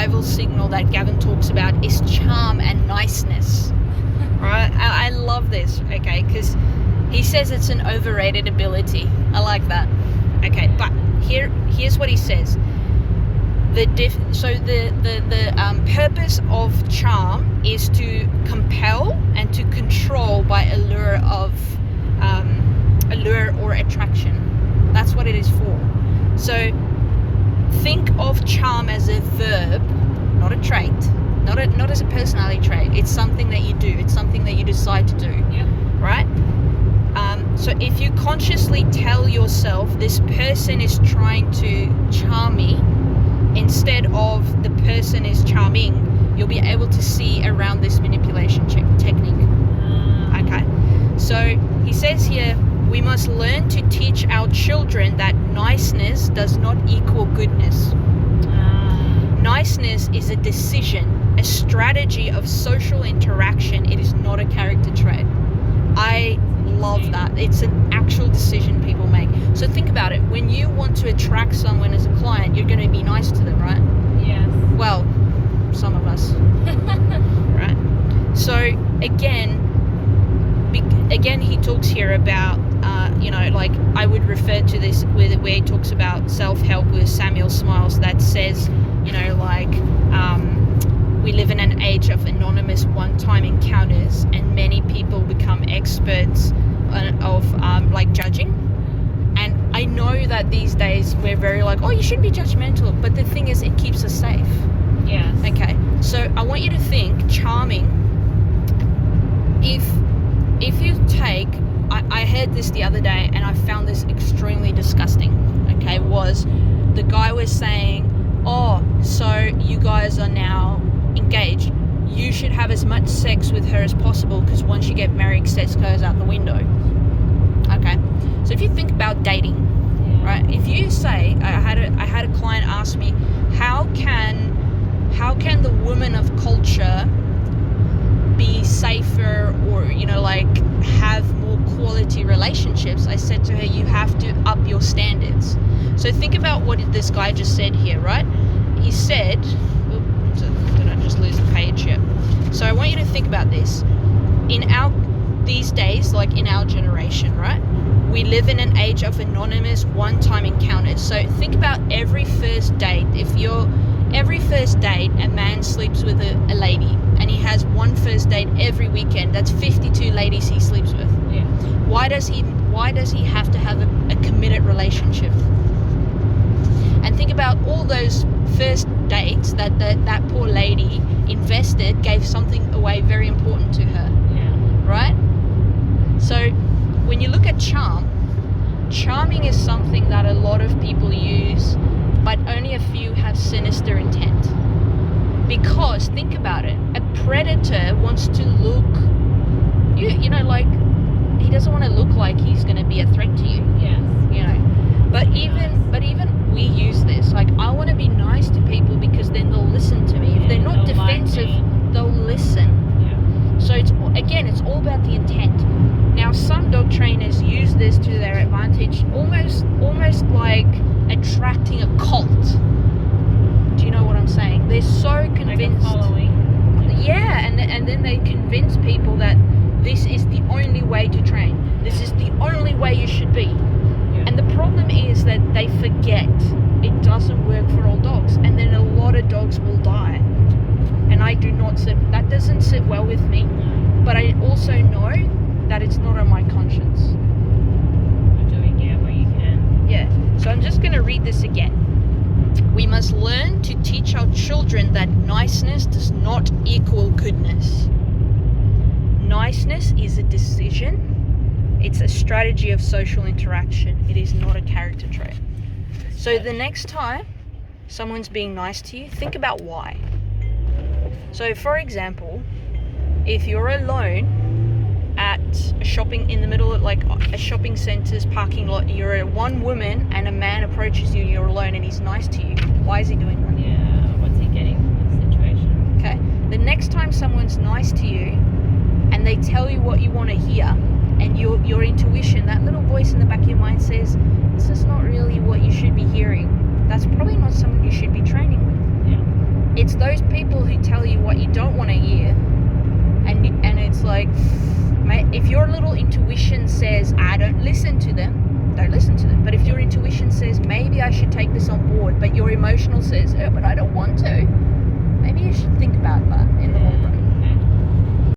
survival signal that Gavin talks about is charm and niceness. Right? I love this, okay, because he says it's an overrated ability. I like that. Okay, but here's what he says. The purpose of charm is to compel and to control by allure or attraction. That's what it is for. So think of charm as a verb, not a trait, not as a personality trait. It's something that you do. It's something that you decide to do. Yeah. Right? So if you consciously tell yourself this person is trying to charm me instead of the person is charming, you'll be able to see around this manipulation technique. Okay. So he says here, we must learn to teach our children that niceness does not equal goodness. Niceness is a decision, a strategy of social interaction. It is not a character trait. I love that. It's an actual decision people make. So think about it. When you want to attract someone as a client, you're going to be nice to them, right? Yes. Well, some of us. Right? So again, he talks here about, like I would refer to this where he talks about self-help with Samuel Smiles that says, we live in an age of anonymous one-time encounters, and many people become experts of judging. And I know that these days we're very you shouldn't be judgmental, but the thing is, it keeps us safe. Yes. Okay, so I want you to think charming. If you take, I heard this the other day and I found this extremely disgusting. Okay, was the guy was saying, oh, so you guys are now engaged, you should have as much sex with her as possible because once you get married, sex goes out the window. Okay, so if you think about dating, right? If you say, I had a client ask me, how can the woman of culture be safer or have more quality relationships? I said to her, you have to up your standards. So think about what this guy just said here, right? He said, did I just lose the page here? So I want you to think about this. These days, in our generation, right? We live in an age of anonymous one-time encounters. So think about every first date. Every first date, a man sleeps with a lady, and he has one first date every weekend. That's 52 ladies he sleeps with. Yeah. Why does he have to have a committed relationship? And think about all those first dates that poor lady invested, gave something away very important to her. Yeah. Right? So when you look at charming is something that a lot of people use, but only a few have sinister intent. Because think about it, a predator wants to look, he doesn't want to look like he's going to be a threat to you. Yes. But even we use this. I want to be nice to people because then they'll listen to me. If they're not defensive, they'll listen. Yeah. So it's all about the intent. Now, some dog trainers use this to their advantage, almost like attracting a cult. Do you know what I'm saying? They're so convinced. Like a following. Yeah, and then they convince people that this is the only way to train. This is the only way you should be. Yeah. And the problem is that they forget it doesn't work for all dogs, and then a lot of dogs will die. And that doesn't sit well with me. But I also know that it's not on my conscience. You're doing what you can. Yeah. So I'm just going to read this again. We must learn to teach our children that niceness does not equal goodness. Niceness is a decision. It's a strategy of social interaction. It is not a character trait. So the next time someone's being nice to you, think about why. So for example, if you're alone at a shopping in the middle of a shopping center's parking lot, you're a one woman and a man approaches you, you're alone and he's nice to you. Why is he doing that? Yeah, what's he getting from the situation? Okay. The next time someone's nice to you and they tell you what you want to hear, and your intuition, that little voice in the back of your mind says, this is not really what you should be hearing, that's probably not someone you should be training with. Yeah. it's those people who tell you what you don't want to hear, and it's like, if your little intuition says, I don't listen to them, don't listen to them. But if your intuition says, maybe I should take this on board, but your emotional says, but I don't want to, maybe you should think about that in the long run.